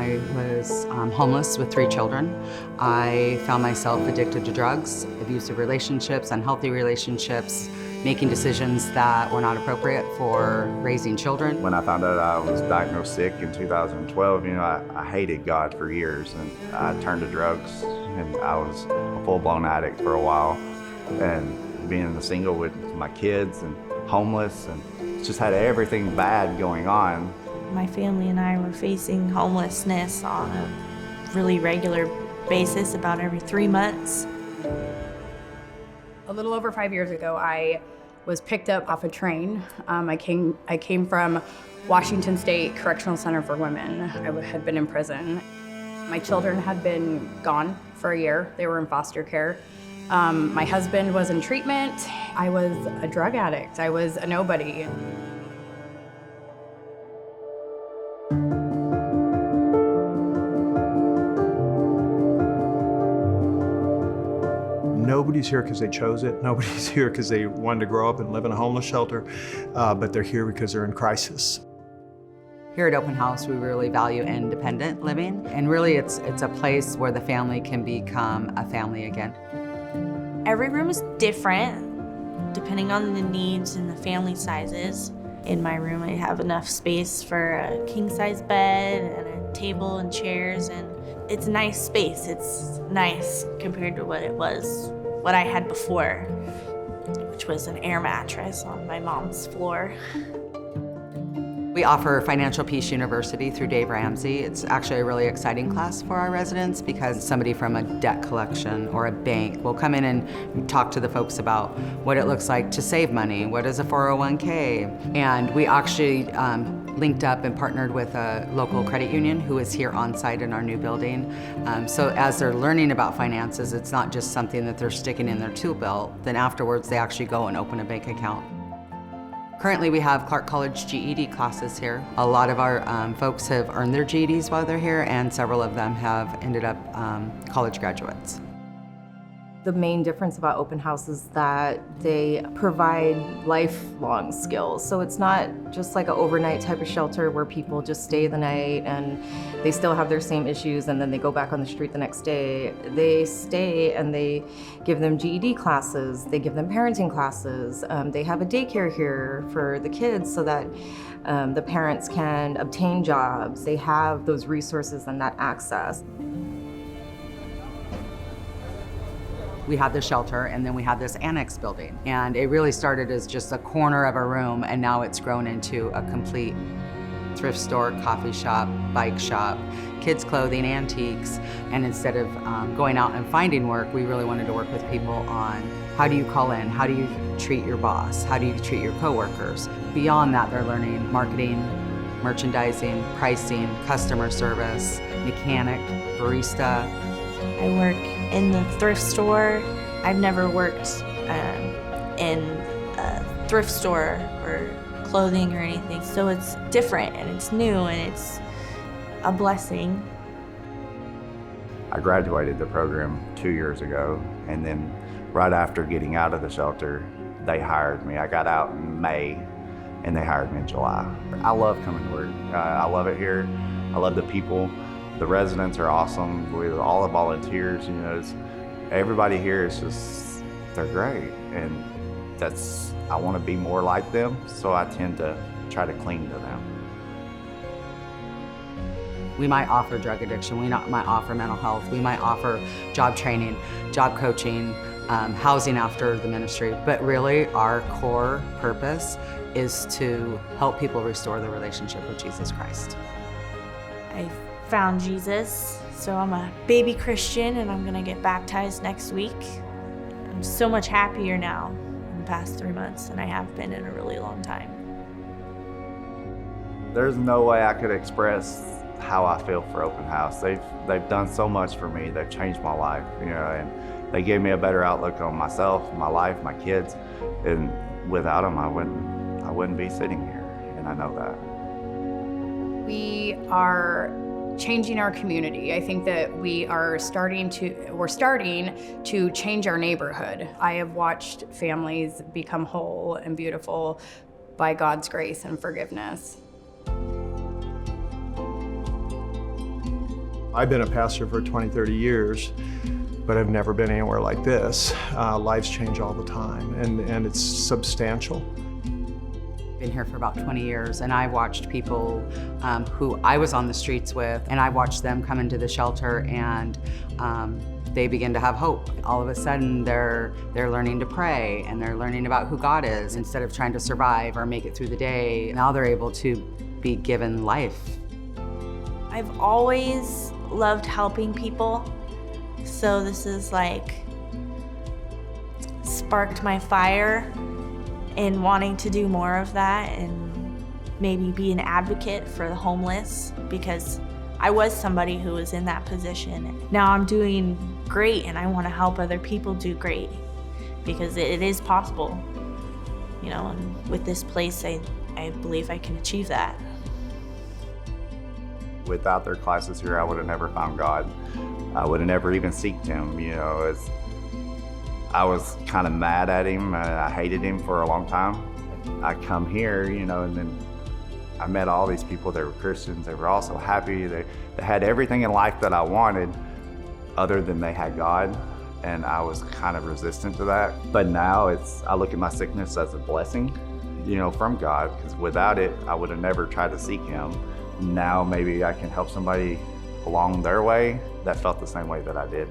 I was homeless with 3 children. I found myself addicted to drugs, abusive relationships, unhealthy relationships, making decisions that were not appropriate for raising children. When I found out I was diagnosed sick in 2012, I hated God for years, and I turned to drugs, and I was a full-blown addict for a while. And being single with my kids and homeless, and just had everything bad going on. My family and I were facing homelessness on a really regular basis, about every 3 months. A little over 5 years ago, I was picked up off a train. I came from Washington State Correctional Center for Women. I had been in prison. My children had been gone for a year. They were in foster care. My husband was in treatment. I was a drug addict. I was a nobody. Nobody's here because they chose it. Nobody's here because they wanted to grow up and live in a homeless shelter, but they're here because they're in crisis. Here at Open House, we really value independent living, and really it's a place where the family can become a family again. Every room is different, depending on the needs and the family sizes. In my room, I have enough space for a king-size bed and a table and chairs, and it's a nice space. It's nice compared to what I had before, which was an air mattress on my mom's floor. We offer Financial Peace University through Dave Ramsey. It's actually a really exciting class for our residents because somebody from a debt collection or a bank will come in and talk to the folks about what it looks like to save money, what is a 401k. And we actually linked up and partnered with a local credit union who is here on site in our new building. So as they're learning about finances, it's not just something that they're sticking in their tool belt, then afterwards they actually go and open a bank account. Currently, we have Clark College GED classes here. A lot of our folks have earned their GEDs while they're here, and several of them have ended up college graduates. The main difference about Open House is that they provide lifelong skills. So it's not just like an overnight type of shelter where people just stay the night and they still have their same issues and then they go back on the street the next day. They stay and they give them GED classes, they give them parenting classes. They have a daycare here for the kids so that the parents can obtain jobs. They have those resources and that access. We had the shelter, and then we had this annex building. And it really started as just a corner of a room, and now it's grown into a complete thrift store, coffee shop, bike shop, kids clothing, antiques. And instead of going out and finding work, we really wanted to work with people on how do you call in, how do you treat your boss, how do you treat your coworkers. Beyond that, they're learning marketing, merchandising, pricing, customer service, mechanic, barista. I work in the thrift store. I've never worked in a thrift store or clothing or anything, so it's different and it's new and it's a blessing. I graduated the program 2 years ago, and then right after getting out of the shelter, they hired me. I got out in May, and they hired me in July. I love coming to work. I love it here. I love the people. The residents are awesome. With all the volunteers, everybody here is just, they're great. And I want to be more like them, so I tend to try to cling to them. We might offer drug addiction, we might offer mental health, we might offer job training, job coaching, housing after the ministry, but really our core purpose is to help people restore their relationship with Jesus Christ. I found Jesus, so I'm a baby Christian and I'm gonna get baptized next week. I'm so much happier now in the past 3 months than I have been in a really long time. There's no way I could express how I feel for Open House. They've done so much for me. They've changed my life, and they gave me a better outlook on myself, my life, my kids. And without them, I wouldn't be sitting here, and I know that. We are changing our community. I think that we're starting to change our neighborhood. I have watched families become whole and beautiful by God's grace and forgiveness. I've been a pastor for 20, 30 years, but I've never been anywhere like this. Lives change all the time, and it's substantial. Been here for about 20 years, and I watched people who I was on the streets with, and I watched them come into the shelter, and they begin to have hope. All of a sudden, they're learning to pray, and they're learning about who God is instead of trying to survive or make it through the day. Now they're able to be given life. I've always loved helping people, so this is like sparked my fire in wanting to do more of that and maybe be an advocate for the homeless, because I was somebody who was in that position. Now I'm doing great and I want to help other people do great, because it is possible, you know, and with this place I believe I can achieve that. Without their classes here, I would have never found God. I would have never even seeked Him. You know, I was kind of mad at Him. I hated Him for a long time. I come here, you know, and then I met all these people that were Christians. They were all so happy. They had everything in life that I wanted, other than they had God. And I was kind of resistant to that. But now I look at my sickness as a blessing, you know, from God, because without it, I would have never tried to seek Him. Now maybe I can help somebody along their way that felt the same way that I did.